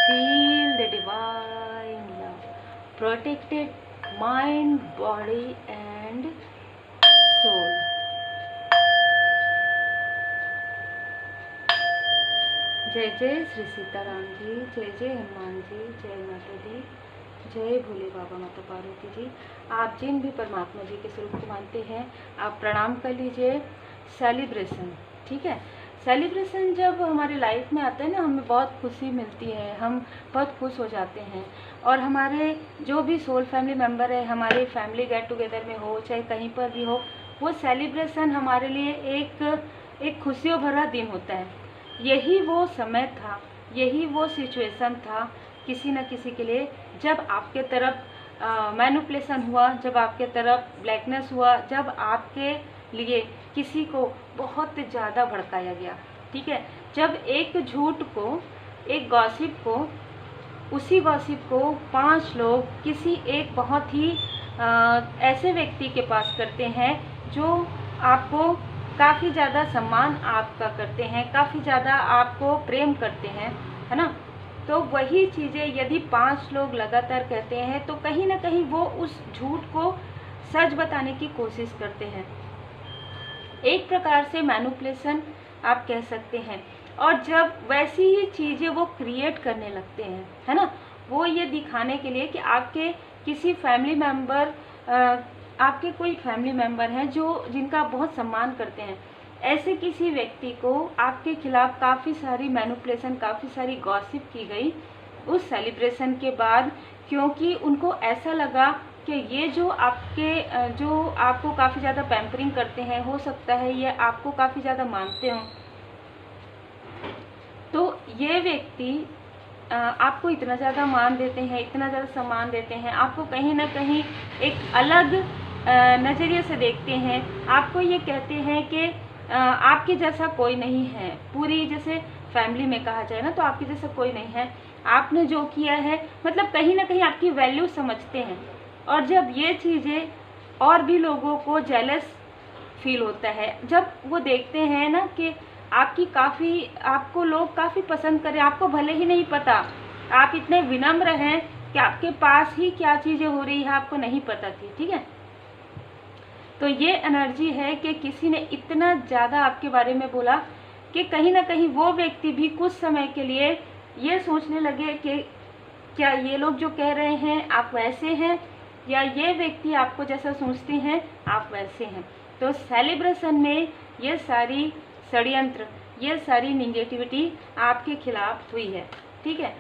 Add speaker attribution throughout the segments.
Speaker 1: Feel the divine love protected mind, body and soul. जय जय श्री सीताराम जी, जय जय हनुमान जी, जय माता दी, जय भोले बाबा माता पार्वती जी। आप जिन भी परमात्मा जी के स्वरूप को मानते हैं, आप प्रणाम कर लीजिए। सेलिब्रेशन, ठीक है। सेलिब्रेशन जब हमारी लाइफ में आता है ना, हमें बहुत खुशी मिलती है, हम बहुत खुश हो जाते हैं। और हमारे जो भी सोल फैमिली मेम्बर है, हमारे फैमिली गेट टुगेदर में हो चाहे कहीं पर भी हो, वो सेलिब्रेशन हमारे लिए एक खुशियों भरा दिन होता है। यही वो समय था, यही वो सिचुएशन था किसी न किसी के लिए, जब आपके तरफ मैनिपुलेशन हुआ, जब आपके तरफ ब्लैकनेस हुआ, जब आपके लिए किसी को बहुत ज़्यादा भड़काया गया, ठीक है। जब एक झूठ को, एक गॉसिप को, उसी गॉसिप को 5 लोग किसी एक बहुत ही ऐसे व्यक्ति के पास करते हैं जो आपको काफ़ी ज़्यादा सम्मान आपका करते हैं, काफ़ी ज़्यादा आपको प्रेम करते हैं, है ना। तो वही चीज़ें यदि 5 लोग लगातार कहते हैं तो कहीं ना कहीं वो उस झूठ को सच बताने की कोशिश करते हैं। एक प्रकार से मैनिपुलेशन आप कह सकते हैं। और जब वैसी ही चीज़ें वो क्रिएट करने लगते हैं, है ना, वो ये दिखाने के लिए कि आपके किसी फैमिली मेम्बर, आपके कोई फैमिली मेम्बर हैं जो जिनका बहुत सम्मान करते हैं, ऐसे किसी व्यक्ति को आपके खिलाफ काफ़ी सारी मैनिपुलेशन, काफ़ी सारी गॉसिप की गई उस सेलिब्रेशन के बाद, क्योंकि उनको ऐसा लगा कि ये जो आपको काफ़ी ज़्यादा पैम्परिंग करते हैं, हो सकता है ये आपको काफ़ी ज़्यादा मानते हों, तो ये व्यक्ति आपको इतना ज़्यादा मान देते हैं, इतना ज़्यादा सम्मान देते हैं, आपको कहीं ना कहीं एक अलग नज़रिए से देखते हैं। आपको ये कहते हैं कि आपके जैसा कोई नहीं है, पूरी जैसे फैमिली में कहा जाए ना, तो आपके जैसा कोई नहीं है, आपने जो किया है, मतलब कहीं ना कहीं आपकी वैल्यू समझते हैं। और जब ये चीज़ें और भी लोगों को जेलस फील होता है, जब वो देखते हैं ना कि आपको लोग काफ़ी पसंद करें, आपको भले ही नहीं पता, आप इतने विनम्र हैं कि आपके पास ही क्या चीज़ें हो रही है आपको नहीं पता थी, ठीक है। तो ये एनर्जी है कि किसी ने इतना ज़्यादा आपके बारे में बोला कि कहीं ना कहीं वो व्यक्ति भी कुछ समय के लिए ये सोचने लगे कि क्या ये लोग जो कह रहे हैं आप वैसे हैं, या ये व्यक्ति आपको जैसा सोचते हैं आप वैसे हैं। तो सेलिब्रेशन में ये सारी षड्यंत्र, ये सारी निगेटिविटी आपके खिलाफ हुई है, ठीक है।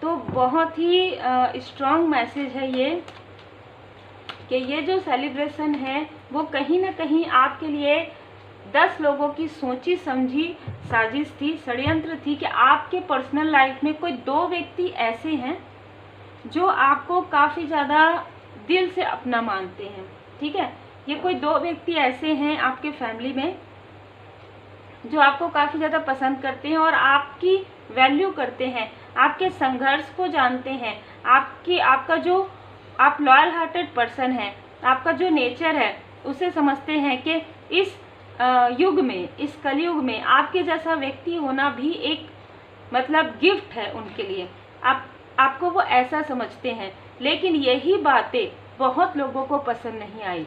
Speaker 1: तो बहुत ही स्ट्रॉन्ग मैसेज है ये कि ये जो सेलिब्रेशन है वो कहीं ना कहीं आपके लिए 10 लोगों की सोची समझी साजिश थी, षड्यंत्र थी कि आपके पर्सनल लाइफ में कोई 2 व्यक्ति ऐसे हैं जो आपको काफ़ी ज़्यादा दिल से अपना मानते हैं, ठीक है। ये कोई 2 व्यक्ति ऐसे हैं आपके फैमिली में जो आपको काफ़ी ज़्यादा पसंद करते हैं और आपकी वैल्यू करते हैं, आपके संघर्ष को जानते हैं, आपका जो आप लॉयल हार्टेड पर्सन है, आपका जो नेचर है उसे समझते हैं कि इस युग में, इस कलयुग में आपके जैसा व्यक्ति होना भी एक मतलब गिफ्ट है उनके लिए। आपको वो ऐसा समझते हैं। लेकिन यही बातें बहुत लोगों को पसंद नहीं आई,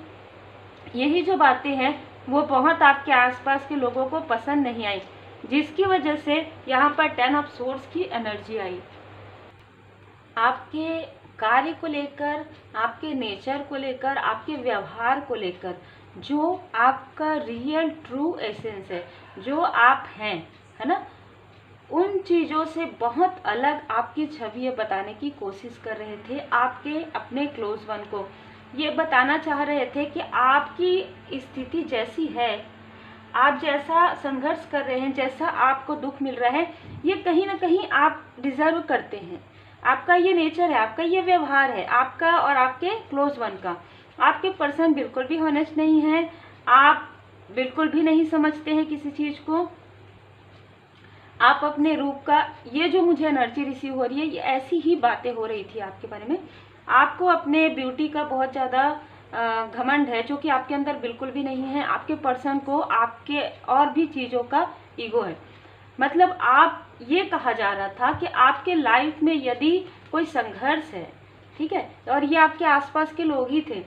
Speaker 1: यही जो बातें हैं वो बहुत आपके आसपास के लोगों को पसंद नहीं आई, जिसकी वजह से यहाँ पर 10 ऑफ सोर्ड्स की एनर्जी आई। आपके कार्य को लेकर, आपके नेचर को लेकर, आपके व्यवहार को लेकर, जो आपका रियल ट्रू एसेंस है, जो आप हैं, है ना, उन चीज़ों से बहुत अलग आपकी छवि बताने की कोशिश कर रहे थे। आपके अपने क्लोज वन को ये बताना चाह रहे थे कि आपकी स्थिति जैसी है, आप जैसा संघर्ष कर रहे हैं, जैसा आपको दुख मिल रहा है, ये कहीं ना कहीं आप डिजर्व करते हैं। आपका ये नेचर है, आपका ये व्यवहार है, आपका और आपके क्लोज वन का। आपके पर्सन बिल्कुल भी हॉनेस्ट नहीं है, आप बिल्कुल भी नहीं समझते हैं किसी चीज़ को। आप अपने रूप का, ये जो मुझे एनर्जी रिसीव हो रही है, ये ऐसी ही बातें हो रही थी आपके बारे में। आपको अपने ब्यूटी का बहुत ज़्यादा घमंड है, जो कि आपके अंदर बिल्कुल भी नहीं है। आपके पर्सन को आपके और भी चीज़ों का ईगो है। मतलब आप, ये कहा जा रहा था कि आपके लाइफ में यदि कोई संघर्ष है, ठीक है, और ये आपके आसपास के लोग ही थे,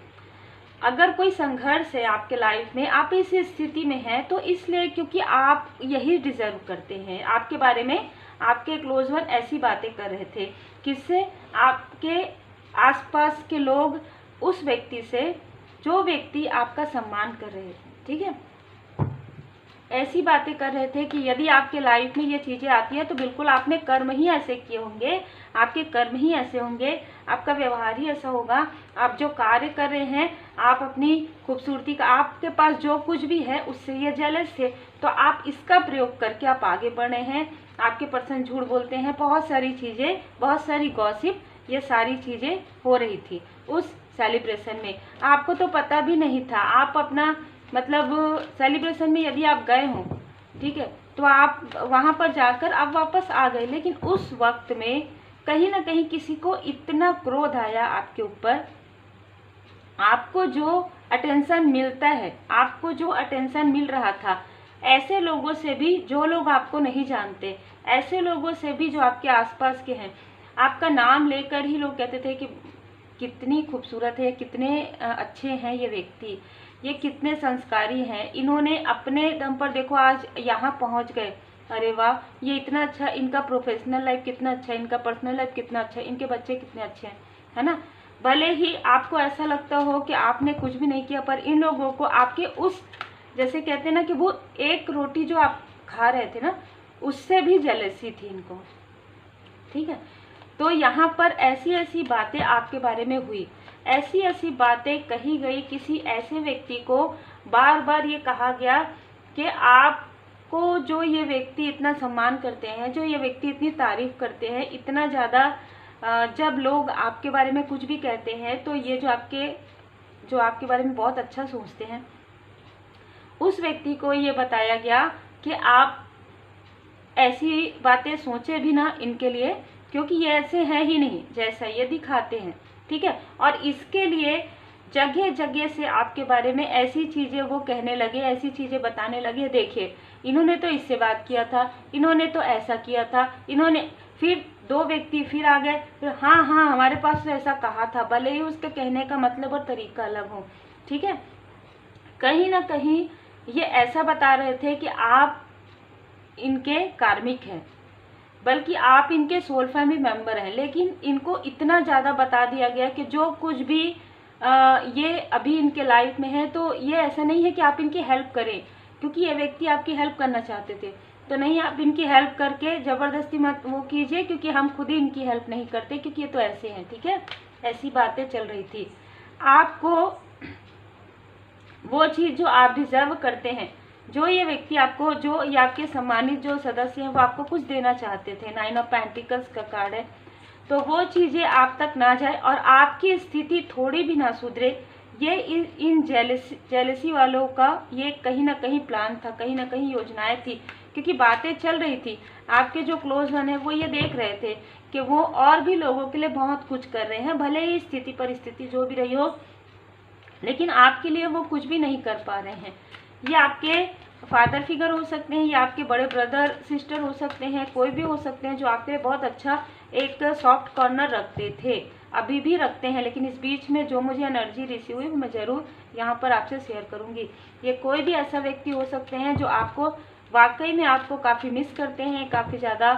Speaker 1: अगर कोई संघर्ष है आपके लाइफ में, आप इस स्थिति में हैं, तो इसलिए क्योंकि आप यही डिजर्व करते हैं। आपके बारे में आपके क्लोज वन ऐसी बातें कर रहे थे, किससे? आपके आसपास के लोग उस व्यक्ति से जो व्यक्ति आपका सम्मान कर रहे थे, ठीक है, ऐसी बातें कर रहे थे कि यदि आपके लाइफ में ये चीज़ें आती हैं तो बिल्कुल आपने कर्म ही ऐसे किए होंगे, आपके कर्म ही ऐसे होंगे, आपका व्यवहार ही ऐसा होगा, आप जो कार्य कर रहे हैं, आप अपनी खूबसूरती का, आपके पास जो कुछ भी है उससे ये जेलस थे, तो आप इसका प्रयोग करके आप आगे बढ़े हैं। आपके पर्सन झूठ बोलते हैं, बहुत सारी चीज़ें, बहुत सारी गॉसिप, ये सारी चीज़ें हो रही थी उस सेलिब्रेशन में। आपको तो पता भी नहीं था, आप अपना मतलब सेलिब्रेशन में यदि आप गए हों, ठीक है, तो आप वहाँ पर जाकर आप वापस आ गए, लेकिन उस वक्त में कहीं ना कहीं किसी को इतना क्रोध आया आपके ऊपर। आपको जो अटेंशन मिलता है, आपको जो अटेंशन मिल रहा था, ऐसे लोगों से भी जो लोग आपको नहीं जानते, ऐसे लोगों से भी जो आपके आसपास के हैं, आपका नाम लेकर ही लोग कहते थे कि कितनी खूबसूरत है, कितने अच्छे हैं ये व्यक्ति, ये कितने संस्कारी हैं, इन्होंने अपने दम पर देखो आज यहाँ पहुँच गए, अरे वाह ये इतना अच्छा, इनका प्रोफेशनल लाइफ कितना अच्छा है, इनका पर्सनल लाइफ कितना अच्छा है, इनके बच्चे कितने अच्छे हैं, है ना। भले ही आपको ऐसा लगता हो कि आपने कुछ भी नहीं किया, पर इन लोगों को आपके उस, जैसे कहते हैं ना कि वो एक रोटी जो आप खा रहे थे ना, उससे भी जेलसी थी इनको, ठीक है। तो यहाँ पर ऐसी ऐसी बातें आपके बारे में हुई, ऐसी ऐसी बातें कही गई, किसी ऐसे व्यक्ति को बार बार ये कहा गया कि आपको जो ये व्यक्ति इतना सम्मान करते हैं, जो ये व्यक्ति इतनी तारीफ करते हैं, इतना ज़्यादा जब लोग आपके बारे में कुछ भी कहते हैं तो ये जो आपके बारे में बहुत अच्छा सोचते हैं, उस व्यक्ति को ये बताया गया कि आप ऐसी बातें सोचे भी ना इनके लिए, क्योंकि ये ऐसे हैं ही नहीं जैसा ये दिखाते हैं, ठीक है। और इसके लिए जगह जगह से आपके बारे में ऐसी चीज़ें वो कहने लगे, ऐसी चीज़ें बताने लगे, देखिए इन्होंने तो इससे बात किया था, इन्होंने तो ऐसा किया था, इन्होंने, फिर दो व्यक्ति फिर आ गए, फिर हाँ हाँ हमारे पास तो ऐसा कहा था, भले ही उसके कहने का मतलब और तरीका अलग हो, ठीक है। कहीं ना कहीं ये ऐसा बता रहे थे कि आप इनके कार्मिक हैं, बल्कि आप इनके सोल फैमिली मेंबर हैं, लेकिन इनको इतना ज़्यादा बता दिया गया कि जो कुछ भी ये अभी इनके लाइफ में है, तो ये ऐसा नहीं है कि आप इनकी हेल्प करें, क्योंकि ये व्यक्ति आपकी हेल्प करना चाहते थे, तो नहीं, आप इनकी हेल्प करके ज़बरदस्ती मत वो कीजिए, क्योंकि हम खुद ही इनकी हेल्प नहीं करते, क्योंकि ये तो ऐसे हैं, ठीक है। ऐसी बातें चल रही थी। आपको वो चीज़ जो आप डिजर्व करते हैं, जो ये व्यक्ति आपको, जो ये आपके सम्मानित जो सदस्य हैं, वो आपको कुछ देना चाहते थे, 9 ऑफ पेंटिकल्स का कार्ड है, तो वो चीज़ें आप तक ना जाए और आपकी स्थिति थोड़ी भी ना सुधरे, ये इन जेलसी वालों का ये कहीं ना कहीं प्लान था, कहीं ना कहीं योजनाएं थी, क्योंकि बातें चल रही थी। आपके जो क्लोज वन है वो ये देख रहे थे कि वो और भी लोगों के लिए बहुत कुछ कर रहे हैं, भले ही स्थिति परिस्थिति जो भी रही हो, लेकिन आपके लिए वो कुछ भी नहीं कर पा रहे हैं। ये आपके फादर फिगर हो सकते हैं, या आपके बड़े ब्रदर सिस्टर हो सकते हैं, कोई भी हो सकते हैं, जो आपके लिए बहुत अच्छा एक सॉफ्ट कॉर्नर रखते थे, अभी भी रखते हैं, लेकिन इस बीच में जो मुझे एनर्जी रिसीव हुई मैं ज़रूर यहाँ पर आपसे शेयर करूँगी। ये कोई भी ऐसा व्यक्ति हो सकते हैं जो आपको वाकई में आपको काफ़ी मिस करते हैं, काफ़ी ज़्यादा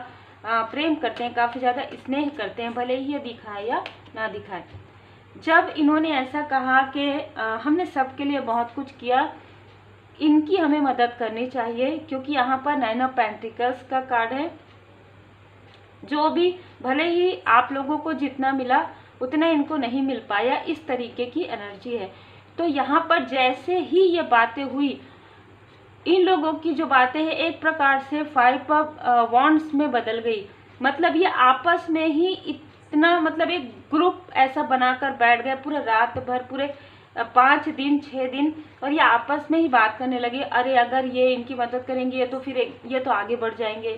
Speaker 1: प्रेम करते हैं, काफ़ी ज़्यादा स्नेह करते हैं, भले ही ये दिखाए या ना दिखाए। जब इन्होंने ऐसा कहा कि हमने सबके लिए बहुत कुछ किया, इनकी हमें मदद करनी चाहिए, क्योंकि यहाँ पर 9 ऑफ पेंटिकल्स का कार्ड है, जो भी भले ही आप लोगों को जितना मिला उतना इनको नहीं मिल पाया, इस तरीके की एनर्जी है। तो यहाँ पर जैसे ही ये बातें हुई, इन लोगों की जो बातें हैं एक प्रकार से 5 ऑफ वॉन्ड्स में बदल गई, मतलब ये आपस में ही इतना, मतलब एक ग्रुप ऐसा बनाकर बैठ गए, पूरे रात भर, पूरे 5 दिन 6 दिन, और ये आपस में ही बात करने लगे, अरे अगर ये इनकी मदद करेंगे ये तो फिर ये तो आगे बढ़ जाएंगे।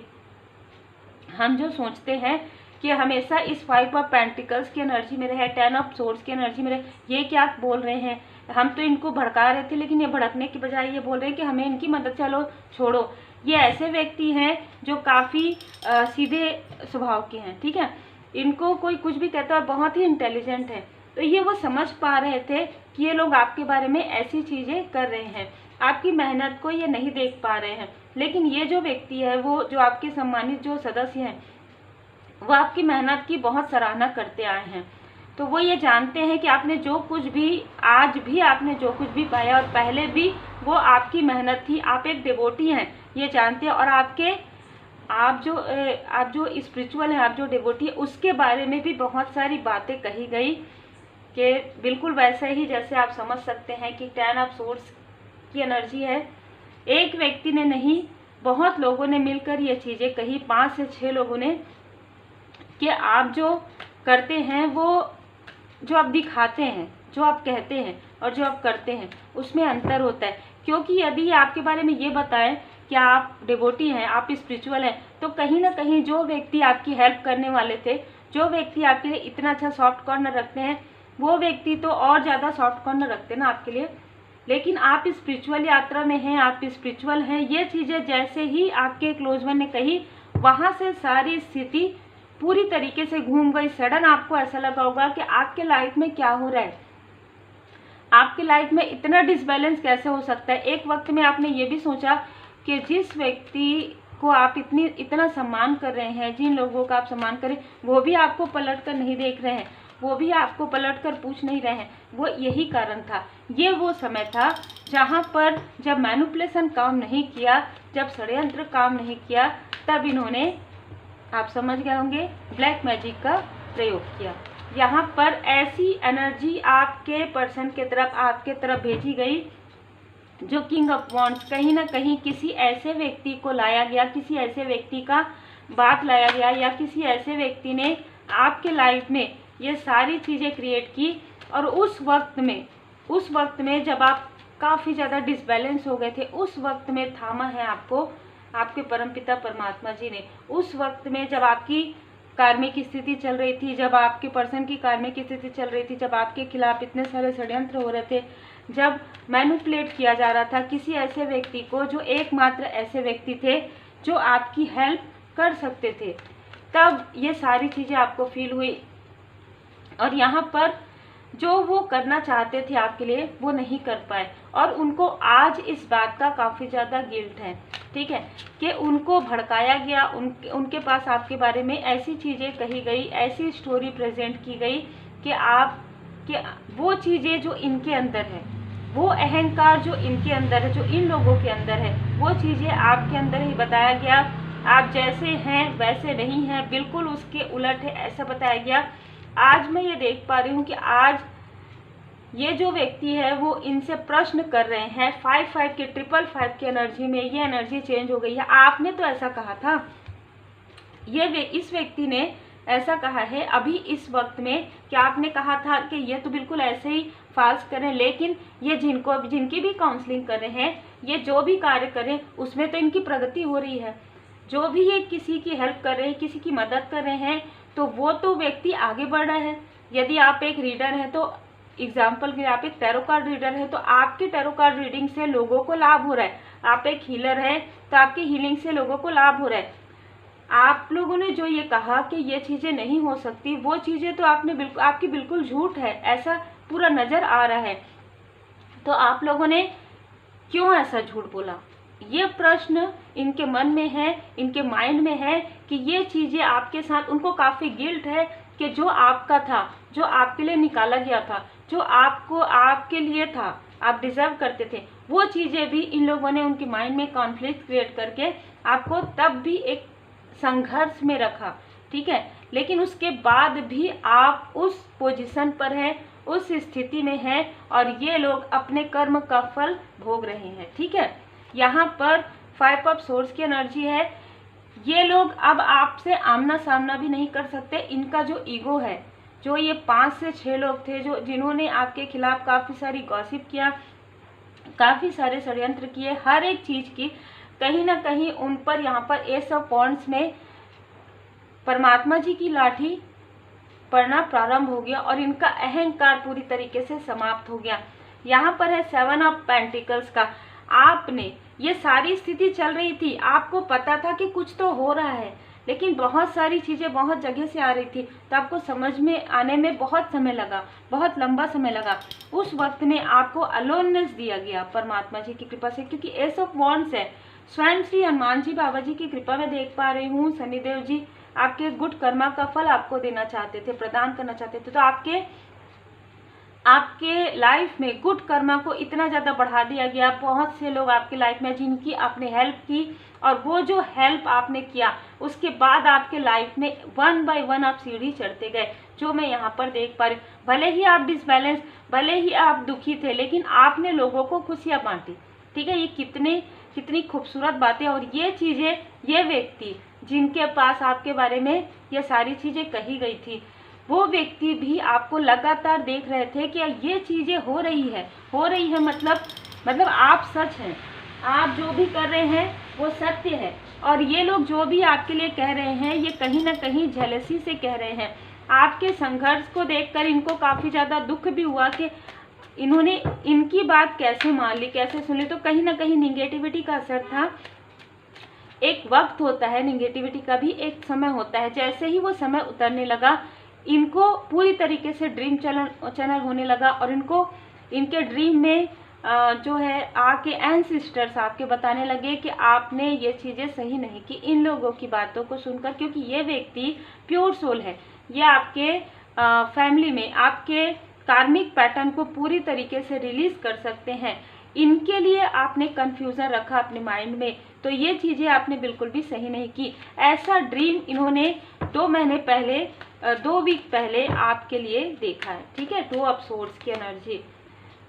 Speaker 1: हम जो सोचते हैं कि हमेशा इस 5 ऑफ पेंटिकल्स की एनर्जी में रहे, 10 ऑफ सोर्ड्स की एनर्जी में रहे, ये क्या बोल रहे हैं, हम तो इनको भड़का रहे थे, लेकिन ये भड़कने की बजाय ये बोल रहे हैं कि हमें इनकी मदद, चलो छोड़ो, ये ऐसे व्यक्ति हैं जो काफ़ी सीधे स्वभाव के हैं, ठीक है। इनको कोई कुछ भी कहता है और बहुत ही इंटेलिजेंट है। तो ये वो समझ पा रहे थे कि ये लोग आपके बारे में ऐसी चीज़ें कर रहे हैं, आपकी मेहनत को ये नहीं देख पा रहे हैं। लेकिन ये जो व्यक्ति है, वो जो आपके सम्मानित जो सदस्य हैं, वो आपकी मेहनत की बहुत सराहना करते आए हैं। तो वो ये जानते हैं कि आपने जो कुछ भी, आज भी आपने जो कुछ भी पाया और पहले भी वो आपकी मेहनत थी, आप एक डिवोटी हैं, ये जानते हैं। और आप जो स्पिरिचुअल हैं, आप जो डिवोटी है, उसके बारे में भी बहुत सारी बातें कही गई कि बिल्कुल वैसे ही जैसे आप समझ सकते हैं कि 10 ऑफ सोर्स की एनर्जी है। एक व्यक्ति ने नहीं, बहुत लोगों ने मिलकर ये चीज़ें कही, 5 से 6 लोगों ने, कि आप जो करते हैं, वो जो आप दिखाते हैं, जो आप कहते हैं और जो आप करते हैं, उसमें अंतर होता है। क्योंकि यदि आपके बारे में ये बताएं कि आप डिवोटी हैं, आप स्पिरिचुअल हैं, तो कहीं ना कहीं जो व्यक्ति आपकी हेल्प करने वाले थे, जो व्यक्ति आपके लिए इतना अच्छा सॉफ्ट कॉर्नर रखते हैं, वो व्यक्ति तो और ज़्यादा सॉफ्ट कॉर्नर रखते हैं ना आपके लिए। लेकिन आप स्पिरिचुअल यात्रा में हैं, आप स्पिरिचुअल हैं, ये चीज़ें जैसे ही आपके क्लोज वन ने कही, वहाँ से सारी स्थिति पूरी तरीके से घूम गई। सडन आपको ऐसा लगा होगा कि आपके लाइफ में क्या हो रहा है, आपके लाइफ में इतना डिसबैलेंस कैसे हो सकता है। एक वक्त में आपने ये भी सोचा कि जिस व्यक्ति को आप इतना सम्मान कर रहे हैं, जिन लोगों का आप सम्मान करें, वो भी आपको पलट कर नहीं देख रहे हैं, वो भी आपको पलट कर पूछ नहीं रहे हैं। वो यही कारण था, ये वो समय था जहाँ पर जब मैनिपुलेशन काम नहीं किया, जब षड्यंत्र काम नहीं किया, तब इन्होंने, आप समझ गए होंगे, ब्लैक मैजिक का प्रयोग किया। यहाँ पर ऐसी एनर्जी आपके पर्सन के तरफ, आपके तरफ भेजी गई जो किंग ऑफ वॉन्ड्स, कहीं ना कहीं किसी ऐसे व्यक्ति को लाया गया, किसी ऐसे व्यक्ति का बात लाया गया, या किसी ऐसे व्यक्ति ने आपके लाइफ में ये सारी चीज़ें क्रिएट की। और उस वक्त में जब आप काफ़ी ज़्यादा डिसबैलेंस हो गए थे, उस वक्त में थामा है आपको आपके परमपिता परमात्मा जी ने। उस वक्त में जब आपकी कार्मिक स्थिति चल रही थी, जब आपके पर्सन की कार्मिक स्थिति चल रही थी, जब आपके खिलाफ इतने सारे षड्यंत्र हो रहे थे, जब मैनिपुलेट किया जा रहा था किसी ऐसे व्यक्ति को, जो एकमात्र ऐसे व्यक्ति थे जो आपकी हेल्प कर सकते थे, तब ये सारी चीज़ें आपको फील हुई। और यहाँ पर जो वो करना चाहते थे आपके लिए, वो नहीं कर पाए, और उनको आज इस बात का काफ़ी ज़्यादा गिल्ट है, ठीक है, कि उनको भड़काया गया, उनके पास आपके बारे में ऐसी चीज़ें कही गई, ऐसी स्टोरी प्रेजेंट की गई कि वो चीज़ें जो इनके अंदर है, वो अहंकार जो इनके अंदर है, जो इन लोगों के अंदर है, वो चीज़ें आपके अंदर ही बताया गया। आप जैसे हैं वैसे नहीं हैं, बिल्कुल उसके उलट है, ऐसा बताया गया। आज मैं ये देख पा रही हूँ कि आज ये जो व्यक्ति है वो इनसे प्रश्न कर रहे हैं। 5-5 की 555 की एनर्जी में ये एनर्जी चेंज हो गई है। आपने तो ऐसा कहा था, इस व्यक्ति ने ऐसा कहा है अभी इस वक्त में कि आपने कहा था कि ये तो बिल्कुल ऐसे ही फाल्स करें, लेकिन ये जिनकी भी काउंसलिंग कर रहे हैं, ये जो भी कार्य करें, उसमें तो इनकी प्रगति हो रही है। जो भी ये किसी की हेल्प कर रहे हैं, किसी की मदद कर रहे हैं, तो वो तो व्यक्ति आगे बढ़ रहा है। यदि आप एक रीडर हैं, तो एग्जाम्पल के लिए आप एक टैरो कार्ड रीडर हैं, तो आपके टैरो कार्ड रीडिंग से लोगों को लाभ हो रहा है। आप एक हीलर हैं, तो आपकी हीलिंग से लोगों को लाभ हो रहा है। आप लोगों ने जो ये कहा कि ये चीज़ें नहीं हो सकती, वो चीज़ें तो आपकी बिल्कुल झूठ है, ऐसा पूरा नज़र आ रहा है। तो आप लोगों ने क्यों ऐसा झूठ बोला? ये प्रश्न इनके मन में है, इनके माइंड में है कि ये चीज़ें आपके साथ, उनको काफ़ी गिल्ट है कि जो आपका था, जो आपके लिए निकाला गया था, जो आपके लिए था, आप डिजर्व करते थे, वो चीज़ें भी इन लोगों ने उनके माइंड में कॉन्फ्लिक्ट क्रिएट करके आपको तब भी एक संघर्ष में रखा, ठीक है। लेकिन उसके बाद भी आप उस पोजीशन पर हैं, उस स्थिति में हैं, और ये लोग अपने कर्म का फल भोग रहे हैं, ठीक है। यहाँ पर 5 ऑफ सोर्स की एनर्जी है। ये लोग अब आपसे आमना सामना भी नहीं कर सकते। इनका जो ईगो है, जो ये 5 से 6 लोग थे जिन्होंने आपके खिलाफ काफ़ी सारी गॉसिप किया, काफ़ी सारे षड्यंत्र किए, हर एक चीज़ की, कहीं ना कहीं उन पर यहाँ पर एस ऑफ वॉन्ड्स में परमात्मा जी की लाठी पड़ना प्रारंभ हो गया और इनका अहंकार पूरी तरीके से समाप्त हो गया। यहाँ पर है 7 ऑफ पेंटिकल्स का। आपने ये सारी स्थिति चल रही थी, आपको पता था कि कुछ तो हो रहा है, लेकिन बहुत सारी चीज़ें बहुत जगह से आ रही थी, तो आपको समझ में आने में बहुत समय लगा, बहुत लंबा समय लगा। उस वक्त में आपको अलोननेस दिया गया परमात्मा जी की कृपा से, क्योंकि एस ऑफ वॉन्ड्स है। स्वयं श्री हनुमान जी बाबा जी की कृपा में देख पा रही हूँ। शनिदेव जी आपके गुड कर्मा का फल आपको देना चाहते थे, प्रदान करना चाहते थे, तो आपके लाइफ में गुड कर्मा को इतना ज़्यादा बढ़ा दिया गया। बहुत से लोग आपके लाइफ में जिनकी आपने हेल्प की, और वो जो हेल्प आपने किया उसके बाद आपके लाइफ में 1 बाय 1 आप सीढ़ी चढ़ते गए, जो मैं यहाँ पर देख पा रही हूँ। भले ही आप डिसबैलेंस, भले ही आप दुखी थे, लेकिन आपने लोगों को खुशियाँ बांटी। ठीक है, ये कितनी खूबसूरत बातें। और ये चीज़ें, ये व्यक्ति जिनके पास आपके बारे में ये सारी चीज़ें कही गई थी, वो व्यक्ति भी आपको लगातार देख रहे थे कि ये चीज़ें हो रही है, मतलब आप सच हैं, आप जो भी कर रहे हैं वो सत्य है। और ये लोग जो भी आपके लिए कह रहे हैं, ये कहीं ना कहीं जेलसी से कह रहे हैं। आपके संघर्ष को देखकर इनको काफ़ी ज़्यादा दुख भी हुआ कि इन्होंने इनकी बात कैसे मान ली, कैसे सुन ली। तो कहीं ना कहीं निगेटिविटी का असर था। एक वक्त होता है, निगेटिविटी का भी एक समय होता है। जैसे ही वो समय उतरने लगा, इनको पूरी तरीके से ड्रीम चैनल होने लगा, और इनके ड्रीम में जो है आके एंसेस्टर्स आपके बताने लगे कि आपने ये चीज़ें सही नहीं की इन लोगों की बातों को सुनकर, क्योंकि ये व्यक्ति प्योर सोल है। ये आपके फैमिली में आपके कार्मिक पैटर्न को पूरी तरीके से रिलीज कर सकते हैं। इनके लिए आपने कंफ्यूजन रखा अपने माइंड में, तो ये चीज़ें आपने बिल्कुल भी सही नहीं की। ऐसा ड्रीम इन्होंने 2 महीने पहले, 2 वीक पहले आपके लिए देखा है। ठीक है, 2 ऑफ सोर्ड्स की एनर्जी।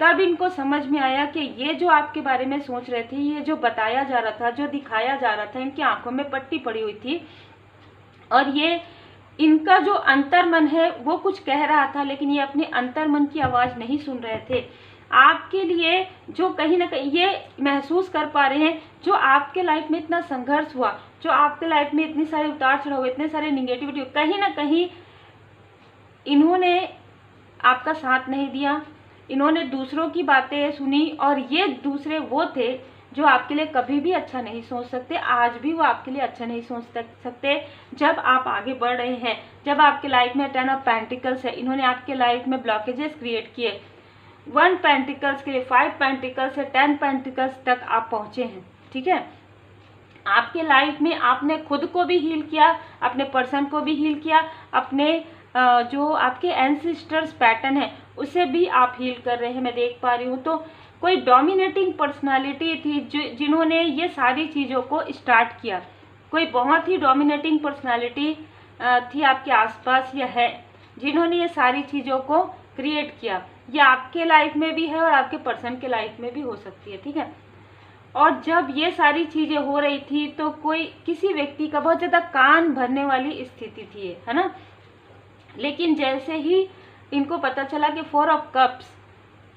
Speaker 1: तब इनको समझ में आया कि ये जो आपके बारे में सोच रहे थे, ये जो बताया जा रहा था, जो दिखाया जा रहा था, इनकी आंखों में पट्टी पड़ी हुई थी, और ये इनका जो अंतर्मन है वो कुछ कह रहा था, लेकिन ये अपने अंतर्मन की आवाज़ नहीं सुन रहे थे। आपके लिए जो कहीं ना कहीं ये महसूस कर पा रहे हैं, जो आपके लाइफ में इतना संघर्ष हुआ, जो आपके लाइफ में इतनी सारे उतार चढ़ाव हुए, इतने सारे निगेटिविटी, कहीं ना कहीं इन्होंने आपका साथ नहीं दिया। इन्होंने दूसरों की बातें सुनी, और ये दूसरे वो थे जो आपके लिए कभी भी अच्छा नहीं सोच सकते। आज भी वो आपके लिए अच्छा नहीं सोच सकते जब आप आगे बढ़ रहे हैं, जब आपके लाइफ में 10 ऑफ पेंटिकल्स है। इन्होंने आपके लाइफ में ब्लॉकेजेस क्रिएट किए। 1 पेंटिकल्स के लिए 5 पेंटिकल्स से 10 पेंटिकल्स तक आप पहुंचे हैं। ठीक है, आपके लाइफ में आपने खुद को भी हील किया, अपने पर्सन को भी हील किया, अपने जो आपके एंसेस्टर्स पैटर्न है उसे भी आप हील कर रहे हैं, मैं देख पा रही हूँ। तो कोई डोमिनेटिंग पर्सनालिटी थी जिन्होंने ये सारी चीज़ों को स्टार्ट किया। कोई बहुत ही डोमिनेटिंग पर्सनालिटी थी आपके आसपास या है, जिन्होंने ये सारी चीज़ों को क्रिएट किया। ये आपके लाइफ में भी है और आपके पर्सन के लाइफ में भी हो सकती है। ठीक है, और जब ये सारी चीज़ें हो रही थी तो किसी व्यक्ति का बहुत ज़्यादा कान भरने वाली स्थिति थी, है ना। लेकिन जैसे ही इनको पता चला कि 4 ऑफ कप्स,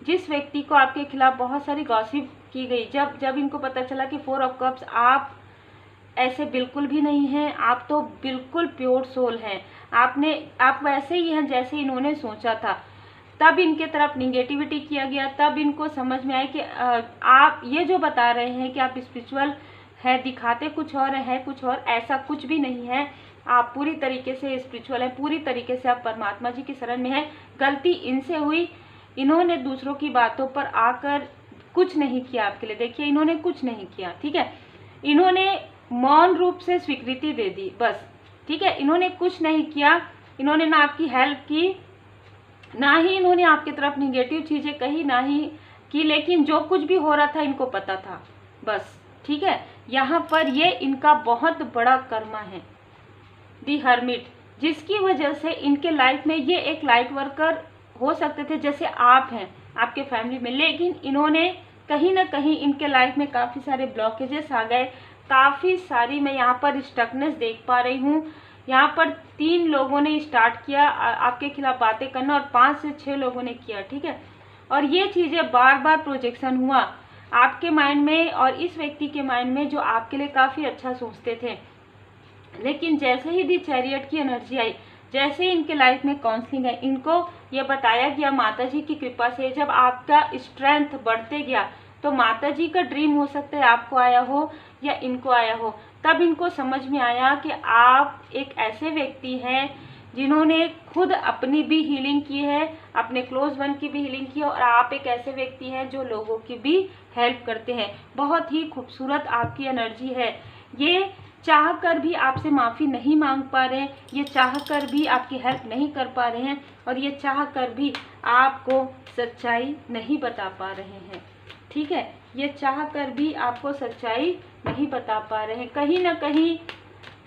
Speaker 1: जिस व्यक्ति को आपके खिलाफ बहुत सारी गॉसिप की गई, जब इनको पता चला कि 4 ऑफ कप्स आप ऐसे बिल्कुल भी नहीं हैं, आप तो बिल्कुल प्योर सोल हैं, आप वैसे ही हैं जैसे इन्होंने सोचा था, तब इनके तरफ निगेटिविटी किया गया। तब इनको समझ में आया कि आप ये जो बता रहे हैं कि आप स्पिरिचुअल है, दिखाते कुछ और है कुछ और, ऐसा कुछ भी नहीं है। आप पूरी तरीके से स्पिरिचुअल है, पूरी तरीके से आप परमात्मा जी की शरण में हैं। गलती इनसे हुई, इन्होंने दूसरों की बातों पर आकर कुछ नहीं किया आपके लिए। देखिए, इन्होंने कुछ नहीं किया। ठीक है, इन्होंने मौन रूप से स्वीकृति दे दी बस। ठीक है, इन्होंने कुछ नहीं किया, इन्होंने ना आपकी हेल्प की, ना ही इन्होंने आपकी तरफ निगेटिव चीज़ें कही, ना ही की, लेकिन जो कुछ भी हो रहा था इनको पता था बस। ठीक है, यहाँ पर ये इनका बहुत बड़ा कर्मा है, दी हर्मिट, जिसकी वजह से इनके लाइफ में ये एक लाइट वर्कर हो सकते थे जैसे आप हैं आपके फैमिली में, लेकिन इन्होंने कहीं ना कहीं इनके लाइफ में काफ़ी सारे ब्लॉकेजेस आ गए, काफ़ी सारी, मैं यहाँ पर स्टकनेस देख पा रही हूँ। यहाँ पर 3 लोगों ने स्टार्ट किया आपके खिलाफ बातें करना, और 5 से 6 लोगों ने किया। ठीक है, और ये चीज़ें बार बार प्रोजेक्शन हुआ आपके माइंड में और इस व्यक्ति के माइंड में, जो आपके लिए काफ़ी अच्छा सोचते थे। लेकिन जैसे ही दी चैरियट की एनर्जी आई, जैसे ही इनके लाइफ में काउंसलिंग है, इनको ये बताया गया माता जी की कृपा से, जब आपका स्ट्रेंथ बढ़ते गया, तो माता जी का ड्रीम हो सकता है आपको आया हो या इनको आया हो। तब इनको समझ में आया कि आप एक ऐसे व्यक्ति हैं जिन्होंने खुद अपनी भी हीलिंग की है, अपने क्लोज वन की भी हीलिंग की है, और आप एक ऐसे व्यक्ति हैं जो लोगों की भी हेल्प करते हैं। बहुत ही खूबसूरत आपकी एनर्जी है। ये चाह कर भी आपसे माफ़ी नहीं मांग पा रहे हैं, ये चाह कर भी आपकी हेल्प नहीं कर पा रहे हैं, और ये चाह कर भी आपको सच्चाई नहीं बता पा रहे हैं। ठीक है, ये चाह कर भी आपको सच्चाई नहीं बता पा रहे हैं। कहीं ना कहीं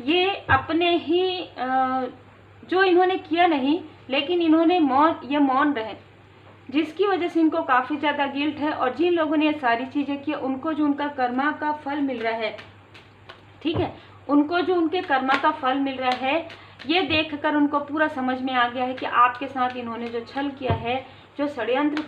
Speaker 1: ये अपने ही जो इन्होंने किया नहीं, लेकिन इन्होंने मौन रहे, जिसकी वजह से इनको काफ़ी ज़्यादा गिल्ट है। और जिन लोगों ने ये सारी चीज़ें की, उनको जो उनका कर्मा का फल मिल रहा है, ठीक है, उनको जो उनके कर्मा का फल मिल रहा है, ये देखकर उनको पूरा समझ में आ गया है कि आपके साथ इन्होंने जो छल किया है, जो षड्यंत्र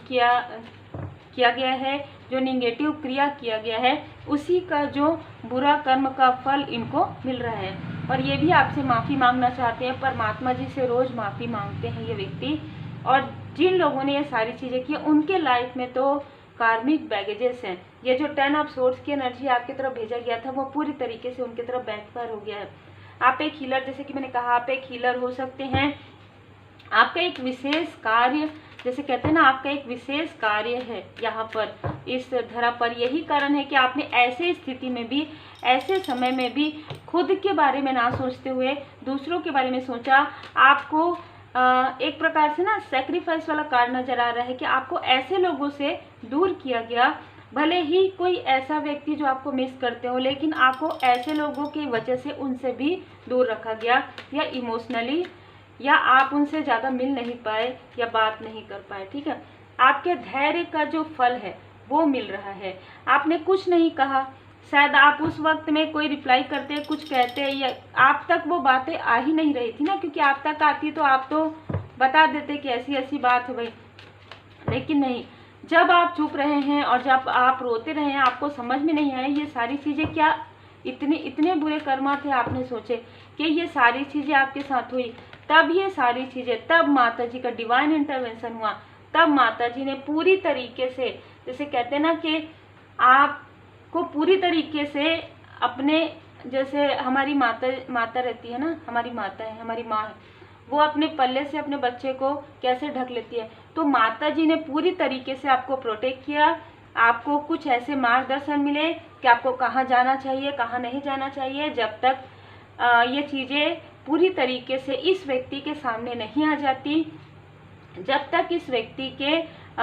Speaker 1: किया गया है, जो निगेटिव क्रिया किया गया है, उसी का जो बुरा कर्म का फल इनको मिल रहा है। और ये भी आपसे माफ़ी मांगना चाहते हैं, परमात्मा जी से रोज़ माफ़ी मांगते हैं ये व्यक्ति। और जिन लोगों ने ये सारी चीज़ें की, उनके लाइफ में तो कार्मिक बैगेजेस हैं। ये जो 10 ऑफ सोर्स की एनर्जी आपकी तरफ भेजा गया था, वो पूरी तरीके से उनकी तरफ बैकफायर हो गया है। आप एक हीलर, जैसे कि मैंने कहा, आप एक हीलर हो सकते हैं। आपका एक विशेष कार्य, जैसे कहते हैं ना, आपका एक विशेष कार्य है यहाँ पर इस धरा पर। यही कारण है कि आपने ऐसे स्थिति में भी, ऐसे समय में भी खुद के बारे में ना सोचते हुए दूसरों के बारे में सोचा। आपको एक प्रकार से ना सेक्रीफाइस वाला कार्ड नजर आ रहा है कि आपको ऐसे लोगों से दूर किया गया। भले ही कोई ऐसा व्यक्ति जो आपको मिस करते हो, लेकिन आपको ऐसे लोगों की वजह से उनसे भी दूर रखा गया, या इमोशनली, या आप उनसे ज़्यादा मिल नहीं पाए या बात नहीं कर पाए। ठीक है, आपके धैर्य का जो फल है वो मिल रहा है। आपने कुछ नहीं कहा, शायद आप उस वक्त में कोई रिप्लाई करते, कुछ कहते, या आप तक वो बातें आ ही नहीं रही थी ना, क्योंकि आप तक आती तो आप तो बता देते कि ऐसी ऐसी बात है भाई। लेकिन नहीं, जब आप चुप रहे हैं और जब आप रोते रहे हैं, आपको समझ में नहीं आया ये सारी चीज़ें क्या इतने बुरे कर्मा थे, आपने सोचे कि ये सारी चीज़ें आपके साथ हुई। तब ये सारी चीज़ें, तब माता जी का डिवाइन इंटरवेंशन हुआ, तब माता जी ने पूरी तरीके से, जैसे कहते हैं ना कि आपको पूरी तरीके से अपने, जैसे हमारी माता रहती है ना, हमारी माता है, हमारी माँ है, वो अपने पल्ले से अपने बच्चे को कैसे ढक लेती है, तो माता जी ने पूरी तरीके से आपको प्रोटेक्ट किया। आपको कुछ ऐसे मार्गदर्शन मिले कि आपको कहाँ जाना चाहिए, कहाँ नहीं जाना चाहिए। जब तक ये चीज़ें पूरी तरीके से इस व्यक्ति के सामने नहीं आ जाती, जब तक इस व्यक्ति के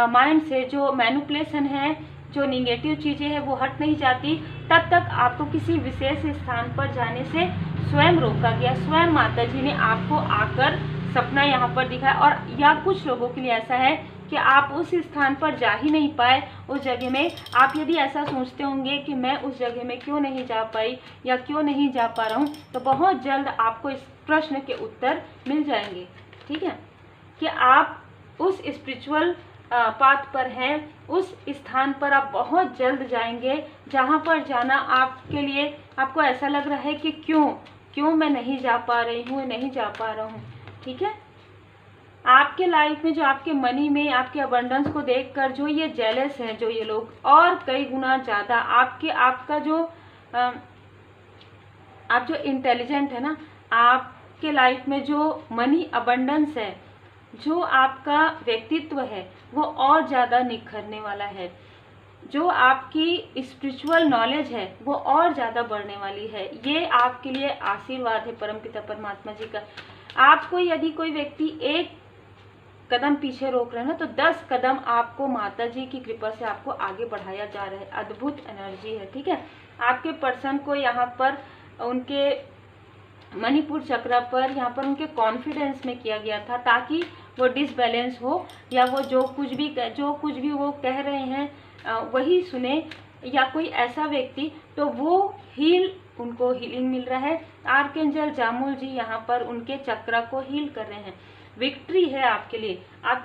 Speaker 1: माइंड से जो मैनिपुलेशन है, जो निगेटिव चीज़ें हैं वो हट नहीं जाती, तब तक आपको किसी विशेष स्थान पर जाने से स्वयं रोका गया। स्वयं माता जी ने आपको आकर सपना यहाँ पर दिखाया। और या कुछ लोगों के लिए ऐसा है कि आप उस स्थान पर जा ही नहीं पाए, उस जगह में आप यदि ऐसा सोचते होंगे कि मैं उस जगह में क्यों नहीं जा पाई या क्यों नहीं जा पा रहा हूँ, तो बहुत जल्द आपको इस प्रश्न के उत्तर मिल जाएंगे। ठीक है, कि आप उस स्पिरिचुअल पाथ पर हैं, उस स्थान पर आप बहुत जल्द जाएंगे जहाँ पर जाना आपके लिए, आपको ऐसा लग रहा है कि क्यों मैं नहीं जा पा रही हूँ, नहीं जा पा रहा हूँ। ठीक है, आपके लाइफ में जो आपके मनी में आपके अबंडेंस को देखकर जो ये जेलस हैं, जो ये लोग, और कई गुना ज़्यादा आपका जो आप जो इंटेलिजेंट है ना, आपके लाइफ में जो मनी अबंडेंस है, जो आपका व्यक्तित्व है, वो और ज़्यादा निखरने वाला है। जो आपकी स्पिरिचुअल नॉलेज है वो और ज़्यादा बढ़ने वाली है। ये आपके लिए आशीर्वाद है परमपिता परमात्मा जी का। आपको यदि कोई व्यक्ति एक कदम पीछे रोक रहा है ना, तो 10 कदम आपको माता जी की कृपा से आपको आगे बढ़ाया जा रहा है। अद्भुत एनर्जी है। ठीक है, आपके पर्सन को यहाँ पर उनके मणिपुर चक्र पर, यहाँ पर उनके कॉन्फिडेंस में किया गया था, ताकि वो डिसबैलेंस हो, या वो जो कुछ भी वो कह रहे हैं वही सुने, या कोई ऐसा व्यक्ति, तो वो उनको हीलिंग मिल रहा है। आर्कएंजल जामुल जी यहाँ पर उनके चक्र को हील कर रहे हैं। विक्ट्री है आपके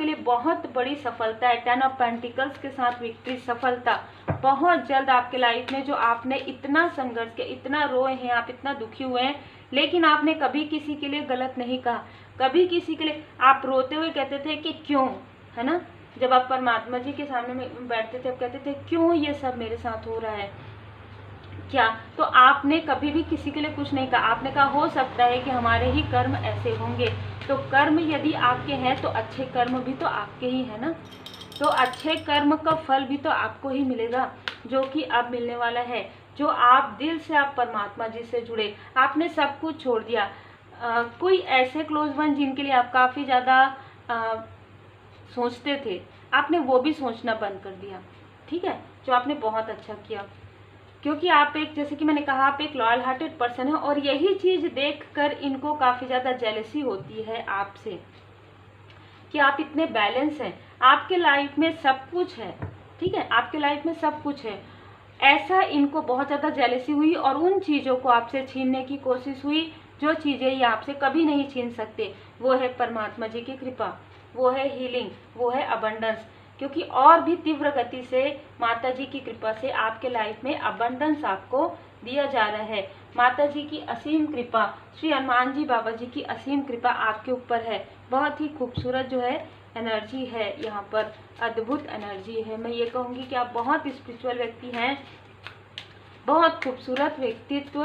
Speaker 1: लिए बहुत बड़ी सफलता है। 10 ऑफ पेंटिकल्स के साथ विक्ट्री, सफलता बहुत जल्द आपके लाइफ में। जो आपने इतना संघर्ष किया, इतना रोए हैं आप, इतना दुखी हुए हैं, लेकिन आपने कभी किसी के लिए गलत नहीं कहा। कभी किसी के लिए आप रोते हुए कहते थे कि क्यों, है ना, जब आप परमात्मा जी के सामने में बैठते थे, आप कहते थे क्यों ये सब मेरे साथ हो रहा है, क्या? तो आपने कभी भी किसी के लिए कुछ नहीं कहा, आपने कहा हो सकता है कि हमारे ही कर्म ऐसे होंगे। तो कर्म यदि आपके हैं तो अच्छे कर्म भी तो आपके ही है ना, तो अच्छे कर्म का फल भी तो आपको ही मिलेगा, जो कि अब मिलने वाला है। जो आप दिल से, आप परमात्मा जी से जुड़े, आपने सब कुछ छोड़ दिया। कोई ऐसे क्लोज वन जिनके लिए आप काफ़ी ज़्यादा सोचते थे, आपने वो भी सोचना बंद कर दिया, ठीक है, जो आपने बहुत अच्छा किया। क्योंकि आप एक, जैसे कि मैंने कहा, आप एक लॉयल हार्टेड पर्सन है, और यही चीज़ देखकर इनको काफ़ी ज़्यादा जेलसी होती है आपसे कि आप इतने बैलेंस हैं, आपके लाइफ में सब कुछ है, ठीक है, आपके लाइफ में सब कुछ है। ऐसा इनको बहुत ज़्यादा जेलसी हुई और उन चीज़ों को आपसे छीनने की कोशिश हुई जो चीज़ें ये आपसे कभी नहीं छीन सकते। वो है परमात्मा जी की कृपा, वो है हीलिंग, वो है अबंडेंस। क्योंकि और भी तीव्र गति से माता जी की कृपा से आपके लाइफ में अबंडेंस आपको दिया जा रहा है। माता जी की असीम कृपा, श्री हनुमान जी बाबा जी की असीम कृपा आपके ऊपर है। बहुत ही खूबसूरत जो है एनर्जी है यहाँ पर, अद्भुत एनर्जी है। मैं ये कहूँगी कि आप बहुत स्पिरिचुअल व्यक्ति हैं, बहुत खूबसूरत व्यक्तित्व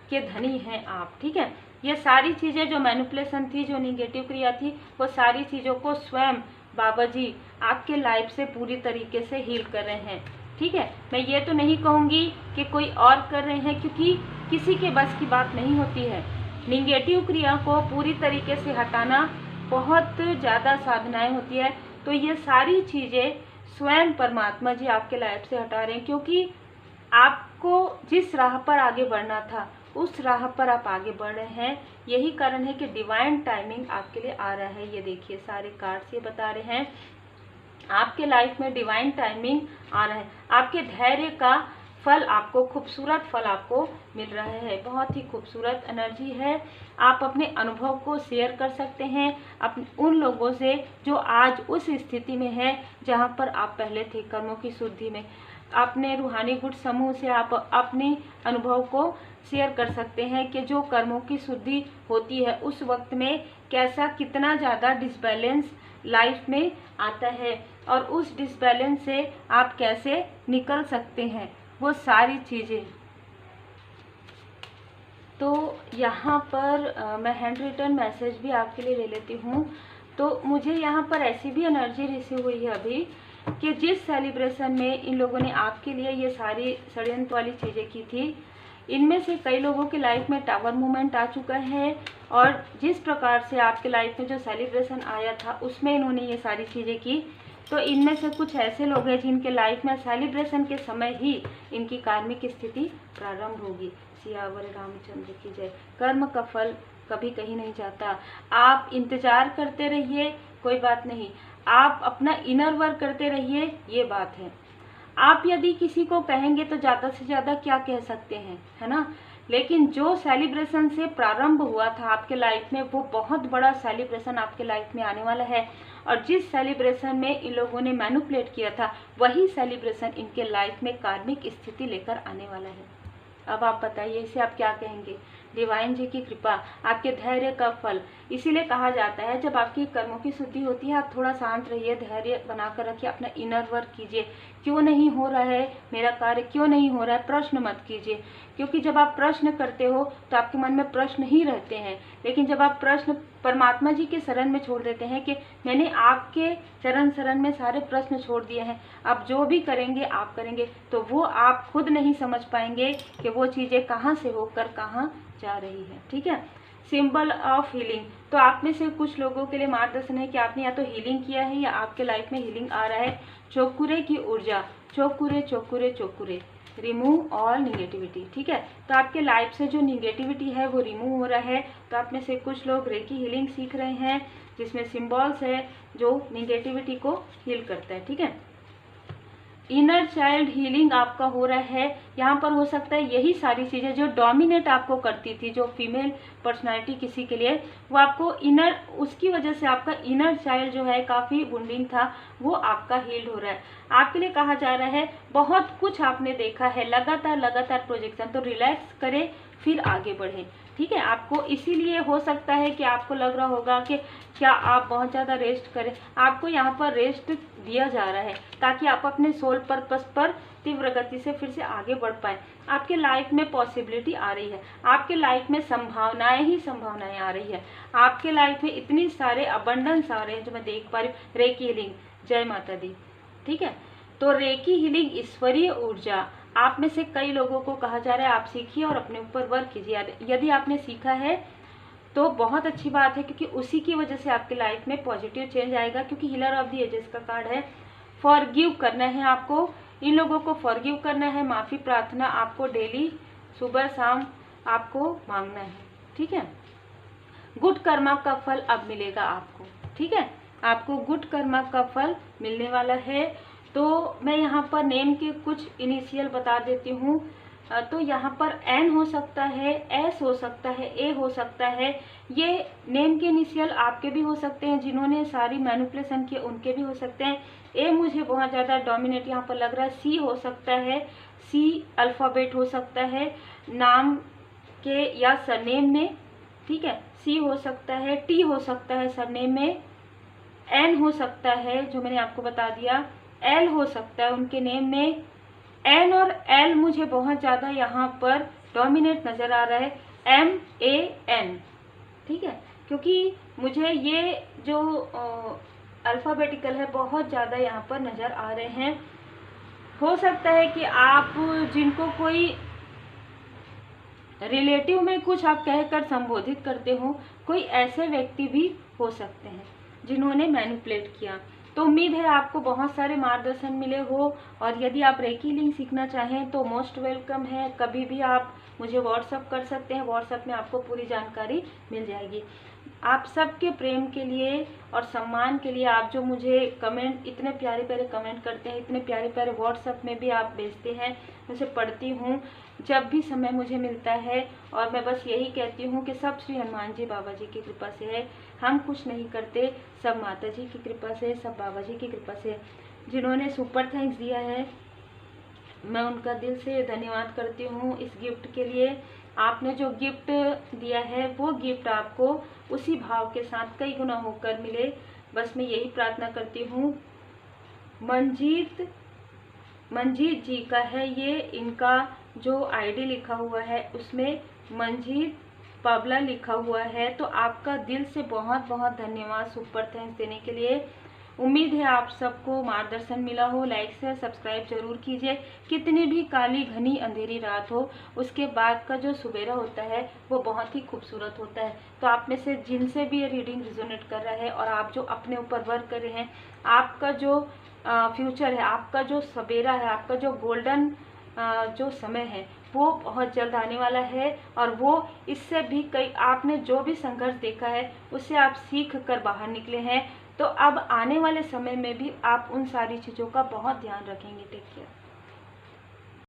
Speaker 1: के धनी हैं आप, ठीक है। ये सारी चीज़ें जो मैनिपुलेशन थी, जो निगेटिव क्रिया थी, वो सारी चीज़ों को स्वयं बाबा जी आपके लाइफ से पूरी तरीके से हील कर रहे हैं, ठीक है। मैं ये तो नहीं कहूँगी कि कोई और कर रहे हैं, क्योंकि किसी के बस की बात नहीं होती है। निगेटिव क्रिया को पूरी तरीके से हटाना बहुत ज़्यादा साधनाएं होती है। तो ये सारी चीज़ें स्वयं परमात्मा जी आपके लाइफ से हटा रहे हैं, क्योंकि आपको जिस राह पर आगे बढ़ना था उस राह पर आप आगे बढ़ रहे हैं। यही कारण है कि डिवाइन टाइमिंग आपके लिए आ रहा है। ये देखिए सारे कार्ड्स ये बता रहे हैं आपके लाइफ में डिवाइन टाइमिंग आ रहा है। आपके धैर्य का फल आपको, खूबसूरत फल आपको मिल रहा है। बहुत ही खूबसूरत एनर्जी है। आप अपने अनुभव को शेयर कर सकते हैं अपने उन लोगों से जो आज उस स्थिति में है जहां पर आप पहले थे, कर्मों की शुद्धि में। अपने रूहानी गुट समूह से आप अपने अनुभव को शेयर कर सकते हैं कि जो कर्मों की शुद्धि होती है उस वक्त में कैसा, कितना ज़्यादा डिसबैलेंस लाइफ में आता है, और उस डिसबैलेंस से आप कैसे निकल सकते हैं, वो सारी चीज़ें। तो यहाँ पर मैं हैंड रिटन मैसेज भी आपके लिए ले लेती हूँ। तो मुझे यहाँ पर ऐसी भी एनर्जी रिसीव हुई है अभी कि जिस सेलिब्रेशन में इन लोगों ने आपके लिए ये सारी षड्यंत्र वाली चीज़ें की थी, इनमें से कई लोगों की लाइफ में टावर मूवमेंट आ चुका है, और जिस प्रकार से आपके लाइफ में जो सेलिब्रेशन आया था उसमें इन्होंने ये सारी चीज़ें की। तो इनमें से कुछ ऐसे लोग हैं जिनके लाइफ में सेलिब्रेशन के समय ही इनकी कार्मिक स्थिति प्रारंभ होगी। सियावर रामचंद्र की जय। कर्म का फल कभी कहीं नहीं जाता। आप इंतजार करते रहिए, कोई बात नहीं, आप अपना इनर वर्क करते रहिए, ये बात है। आप यदि किसी को कहेंगे तो ज़्यादा से ज़्यादा क्या कह सकते हैं, है ना। लेकिन जो सेलिब्रेशन से प्रारंभ हुआ था आपके लाइफ में, वो बहुत बड़ा सेलिब्रेशन आपके लाइफ में आने वाला है। और जिस सेलिब्रेशन में इन लोगों ने मैनिपुलेट किया था, वही सेलिब्रेशन इनके लाइफ में कार्मिक स्थिति लेकर आने वाला है। अब आप बताइए, इसे आप क्या कहेंगे। डिवाइन जी की कृपा, आपके धैर्य का फल। इसीलिए कहा जाता है जब आपकी कर्मों की शुद्धि होती है, आप थोड़ा शांत रहिए, धैर्य बनाकर रखिए, अपना इनर वर्क कीजिए। क्यों नहीं हो रहा है मेरा कार्य, क्यों नहीं हो रहा है, प्रश्न मत कीजिए। क्योंकि जब आप प्रश्न करते हो तो आपके मन में प्रश्न ही रहते हैं। लेकिन जब आप प्रश्न परमात्मा जी के शरण में छोड़ देते हैं कि मैंने आपके शरण में सारे प्रश्न छोड़ दिए हैं, आप जो भी करेंगे आप करेंगे, तो वो आप खुद नहीं समझ पाएंगे कि वो चीज़ें कहाँ से होकर कहाँ जा रही है, ठीक है। सिंबल ऑफ हीलिंग, तो आप में से कुछ लोगों के लिए मार्गदर्शन है कि आपने या तो हीलिंग किया है या आपके लाइफ में हीलिंग आ रहा है। चोकुरे की ऊर्जा, चोकुरे चोकुरे चोकुरे, रिमूव ऑल निगेटिविटी, ठीक है। तो आपके लाइफ से जो निगेटिविटी है वो रिमूव हो रहा है। तो आप में से कुछ लोग रेकी हीलिंग सीख रहे हैं, जिसमें सिंबल्स है जो निगेटिविटी को हील करता है, ठीक है। इनर चाइल्ड हीलिंग आपका हो रहा है। यहाँ पर हो सकता है यही सारी चीज़ें जो डोमिनेट आपको करती थी, जो फीमेल पर्सनालिटी किसी के लिए, वो आपको इनर, उसकी वजह से आपका इनर चाइल्ड जो है काफ़ी वुंडिंग था, वो आपका हील्ड हो रहा है। आपके लिए कहा जा रहा है बहुत कुछ आपने देखा है, लगातार प्रोजेक्शन, तो रिलैक्स करें फिर आगे बढ़ें। ठीक है। आपको इसीलिए हो सकता है कि आपको लग रहा होगा कि क्या आप बहुत ज़्यादा रेस्ट करें। आपको यहाँ पर रेस्ट दिया जा रहा है ताकि आप अपने सोल पर्पस पर तीव्र गति से फिर से आगे बढ़ पाए। आपके लाइफ में पॉसिबिलिटी आ रही है, आपके लाइफ में संभावनाएं ही संभावनाएं आ रही है। आपके लाइफ में इतनी सारे अबंडेंस आ रहे हैं जो मैं देख पा रही हूँ। रेकी हीलिंग, जय माता दी। ठीक है, तो रेकी हीलिंग ईश्वरीय ऊर्जा आप में से कई लोगों को कहा जा रहा है आप सीखिए और अपने ऊपर वर्क कीजिए। यदि आपने सीखा है तो बहुत अच्छी बात है, क्योंकि उसी की वजह से आपकी लाइफ में पॉजिटिव चेंज आएगा। क्योंकि हीलर ऑफ द एजेस का कार्ड है। फॉरगिव करना है आपको, इन लोगों को फॉरगिव करना है। माफ़ी प्रार्थना आपको डेली सुबह शाम आपको मांगना है। ठीक है, गुड कर्मा का फल अब मिलेगा आपको। ठीक है, आपको गुड कर्मा का फल मिलने वाला है। तो मैं यहाँ पर नेम के कुछ इनिशियल बता देती हूँ। तो यहाँ पर एन हो सकता है, एस हो सकता है, ए हो सकता है। ये नेम के इनिशियल आपके भी हो सकते हैं, जिन्होंने सारी मैनिपुलेशन की उनके भी हो सकते हैं। ए मुझे बहुत ज़्यादा डोमिनेट यहाँ पर लग रहा है। सी हो सकता है, सी अल्फ़ाबेट हो सकता है नाम के या सरनेम में। ठीक है, सी हो सकता है, टी हो सकता है सरनेम में, एन हो सकता है जो मैंने आपको बता दिया, एल हो सकता है उनके नेम में। एन और एल मुझे बहुत ज़्यादा यहाँ पर डोमिनेट नज़र आ रहा है, MAN। ठीक है, क्योंकि मुझे ये जो अल्फ़ाबेटिकल है बहुत ज़्यादा यहाँ पर नज़र आ रहे हैं। हो सकता है कि आप जिनको कोई रिलेटिव में कुछ आप कहकर संबोधित करते हो, कोई ऐसे व्यक्ति भी हो सकते हैं जिन्होंने मैनिपुलेट किया। तो उम्मीद है आपको बहुत सारे मार्गदर्शन मिले हो। और यदि आप रेकी हीलिंग सीखना चाहें तो मोस्ट वेलकम है। कभी भी आप मुझे व्हाट्सअप कर सकते हैं, व्हाट्सअप में आपको पूरी जानकारी मिल जाएगी। आप सबके प्रेम के लिए और सम्मान के लिए आप जो मुझे कमेंट, इतने प्यारे प्यारे कमेंट करते हैं, इतने प्यारे प्यारे व्हाट्सअप में भी आप भेजते हैं, उसे पढ़ती हूँ जब भी समय मुझे मिलता है। और मैं बस यही कहती हूँ कि सब श्री हनुमान जी बाबा जी की कृपा से है। हम कुछ नहीं करते, सब माता जी की कृपा से, सब बाबा जी की कृपा से। जिन्होंने सुपर थैंक्स दिया है मैं उनका दिल से धन्यवाद करती हूँ इस गिफ्ट के लिए। आपने जो गिफ्ट दिया है वो गिफ्ट आपको उसी भाव के साथ कई गुना होकर मिले, बस मैं यही प्रार्थना करती हूँ। मंजीत जी का है ये, इनका जो आईडी लिखा हुआ है उसमें मंजीत पावला लिखा हुआ है। तो आपका दिल से बहुत बहुत धन्यवाद सुपर थैंक्स देने के लिए। उम्मीद है आप सबको मार्गदर्शन मिला हो। लाइक शेयर सब्सक्राइब जरूर कीजिए। कितनी भी काली घनी अंधेरी रात हो, उसके बाद का जो सुबेरा होता है वो बहुत ही खूबसूरत होता है। तो आप में से जिनसे भी ये रीडिंग रिजोनेट कर रहा है और आप जो अपने ऊपर वर्क कर रहे हैं, आपका जो फ्यूचर है, आपका जो सवेरा है, आपका जो गोल्डन जो समय है वो बहुत जल्द आने वाला है। और वो इससे भी कई, आपने जो भी संघर्ष देखा है उससे आप सीख कर बाहर निकले हैं। तो अब आने वाले समय में भी आप उन सारी चीज़ों का बहुत ध्यान रखेंगे। Take care.